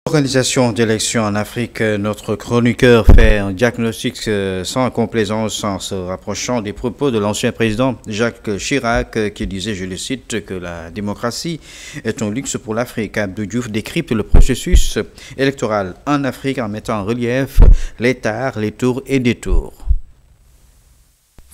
Organisation d'élections en Afrique, notre chroniqueur fait un diagnostic sans complaisance en se rapprochant des propos de l'ancien président Jacques Chirac qui disait, je le cite, que la démocratie est un luxe pour l'Afrique. Abdou Diouf décrypte le processus électoral en Afrique en mettant en relief les tares, les tours et détours.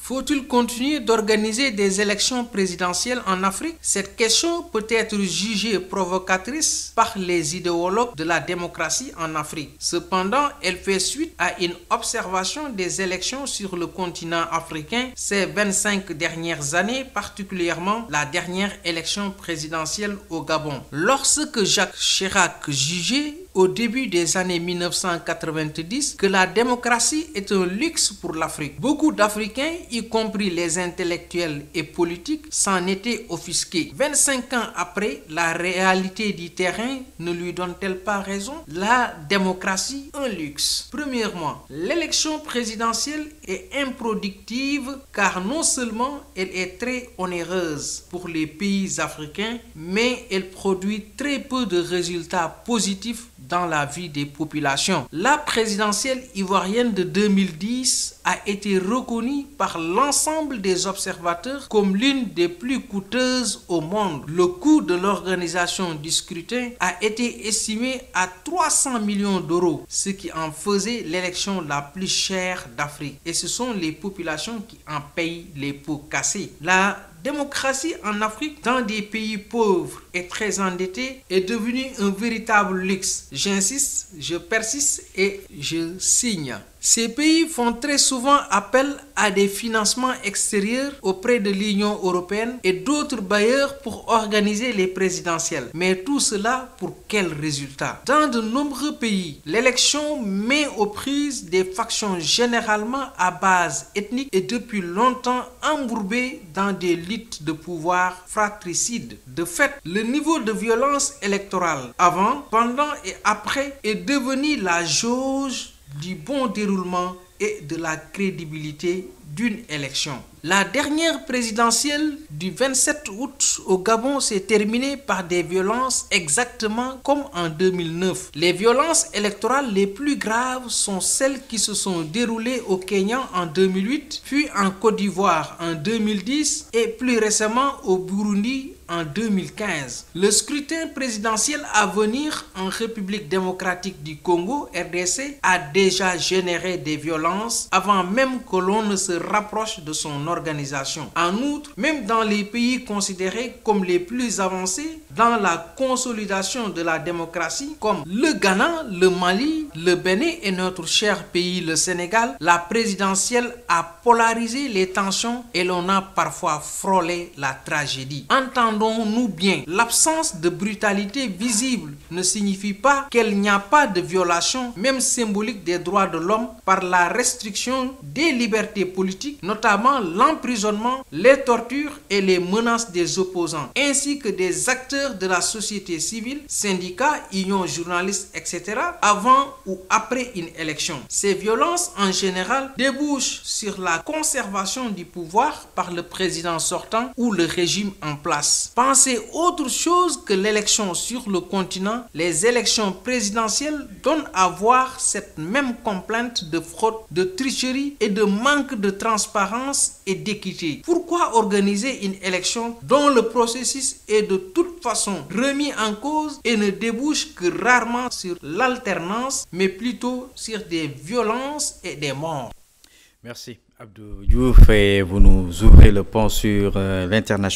Faut-il continuer d'organiser des élections présidentielles en Afrique? Cette question peut être jugée provocatrice par les idéologues de la démocratie en Afrique. Cependant, elle fait suite à une observation des élections sur le continent africain ces 25 dernières années, particulièrement la dernière élection présidentielle au Gabon. Lorsque Jacques Chirac jugeait au début des années 1990 que la démocratie est un luxe pour l'Afrique, beaucoup d'Africains, y compris les intellectuels et politiques, s'en étaient offusqués. 25 ans après, la réalité du terrain ne lui donne-t-elle pas raison? La démocratie, un luxe. Premièrement, l'élection présidentielle est improductive car non seulement elle est très onéreuse pour les pays africains, mais elle produit très peu de résultats positifs dans la vie des populations. La présidentielle ivoirienne de 2010 a été reconnue par l'ensemble des observateurs comme l'une des plus coûteuses au monde. Le coût de l'organisation du scrutin a été estimé à 300 millions d'euros, ce qui en faisait l'élection la plus chère d'Afrique. Et ce sont les populations qui en payent les pots cassés. La démocratie en Afrique, dans des pays pauvres et très endettés, est devenue un véritable luxe. J'insiste, je persiste et je signe. Ces pays font très souvent appel à des financements extérieurs auprès de l'Union européenne et d'autres bailleurs pour organiser les présidentielles. Mais tout cela pour quel résultat? Dans de nombreux pays, l'élection met aux prises des factions généralement à base ethnique et depuis longtemps embourbées dans des luttes de pouvoir fratricides. De fait, le niveau de violence électorale avant, pendant et après est devenu la jauge du bon déroulement et de la crédibilité d'une élection. La dernière présidentielle du 27 août au Gabon s'est terminée par des violences exactement comme en 2009. Les violences électorales les plus graves sont celles qui se sont déroulées au Kenya en 2008, puis en Côte d'Ivoire en 2010 et plus récemment au Burundi en 2015. Le scrutin présidentiel à venir en République démocratique du Congo, RDC, a déjà généré des violences avant même que l'on ne se rapproche de son organisation. En outre, même dans les pays considérés comme les plus avancés dans la consolidation de la démocratie, comme le Ghana, le Mali, le Bénin et notre cher pays, le Sénégal, la présidentielle a polarisé les tensions et l'on a parfois frôlé la tragédie. Entendons-nous bien, l'absence de brutalité visible ne signifie pas qu'il n'y a pas de violation, même symbolique, des droits de l'homme par la restriction des libertés politiques, notamment l'emprisonnement, les tortures et les menaces des opposants, ainsi que des acteurs de la société civile, syndicats, unions, journalistes, etc., avant ou après une élection. Ces violences, en général, débouchent sur la conservation du pouvoir par le président sortant ou le régime en place. Pensez autre chose que l'élection sur le continent. Les élections présidentielles donnent à voir cette même complainte de fraude, de tricherie et de manque de transparence et d'équité. Pourquoi organiser une élection dont le processus est de toute façon remis en cause et ne débouche que rarement sur l'alternance, mais plutôt sur des violences et des morts? Merci Abdou Diouf, et vous nous ouvrez le pont sur l'international.